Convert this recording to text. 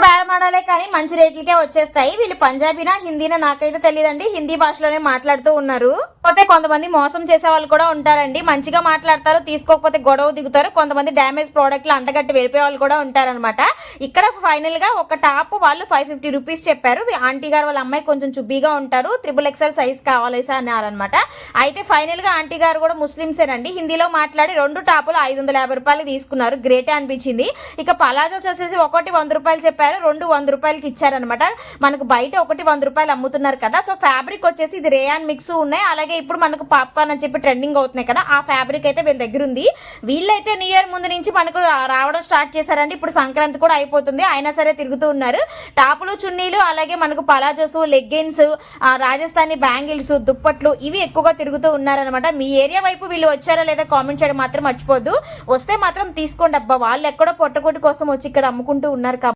బేరమాడాలే కానీ మంచి రేట్లకే వచ్చేస్తాయి. వీళ్ళు పంజాబీనా హిందీనా నాకైతే తెలియదండి, హిందీ భాషలోనే మాట్లాడుతూ ఉన్నారు. పోతే కొంతమంది మోసం చేసే వాళ్ళు కూడా ఉంటారండి, మంచిగా మాట్లాడతారు, తీసుకోకపోతే గొడవ దిగుతారు. కొంతమంది డ్యామేజ్ ప్రోడక్ట్లు అంటగట్టి వెళ్ళిపోయే వాళ్ళు కూడా ఉంటారనమాట. ఇక్కడ ఫైనల్ గా ఒక టాప్ వాళ్ళు 550 రూపీస్ చెప్పారు. ఆంటీ గారు వాళ్ళ అమ్మాయి కొంచెం చుబ్బీగా ఉంటారు, XXL సైజ్ కావాలి అన్నారనమాట. అయితే ఫైనల్ గా ఆంటీ గారు కూడా ముస్లింసేనండి, హిందీలో మాట్లాడి 2 టాపులు 550 రూపాయలు తీసుకున్నారు. గ్రేటే అనిపించింది. ఇక పలాజోస్ వచ్చేసి ఒకటి 100 రూపాయలు చెప్పారు, 2 100 రూపాయలకి ఇచ్చారనమాట. మనకు బయట ఒకటి 100 రూపాయలు అమ్ముతున్నారు కదా. సో ఫ్యాబ్రిక్ వచ్చేసి ఇది రేయాన్ మిక్స్ ఉన్నాయి. అలాగే ఇప్పుడు మనకు పాప్కార్న్ అని చెప్పి ట్రెండింగ్ అవుతున్నాయి కదా, ఆ ఫ్యాబ్రిక్ అయితే వీళ్ళ దగ్గర ఉంది. వీళ్ళైతే న్యూ ఇయర్ ముందు నుంచి మనకు రావడం స్టార్ట్ చేశారండి. ఇప్పుడు సంక్రాంతి కూడా అయిపోతుంది, అయినా సరే తిరుగుతూ ఉన్నారు. టాపులు చున్నీలు అలాగే మనకు పలాజోస్, లెగ్గిన్స్, రాజస్థానీ బ్యాంగిల్స్, దుప్పట్లు ఇవి ఎక్కువగా తిరుగుతూ ఉన్నారనమాట. మీ ఏరియా వైపు వీళ్ళు వచ్చారా లేదా కామెంట్ చేయడం మాత్రం మర్చిపోద్దు. వస్తే మాత్రం తీసుకోండి అబ్బా, వాళ్ళు ఎక్కడో పొట్టకొట్టు కోసం వచ్చి ఇక్కడ అమ్ముకుంటూ ఉన్నారు కాబట్టి.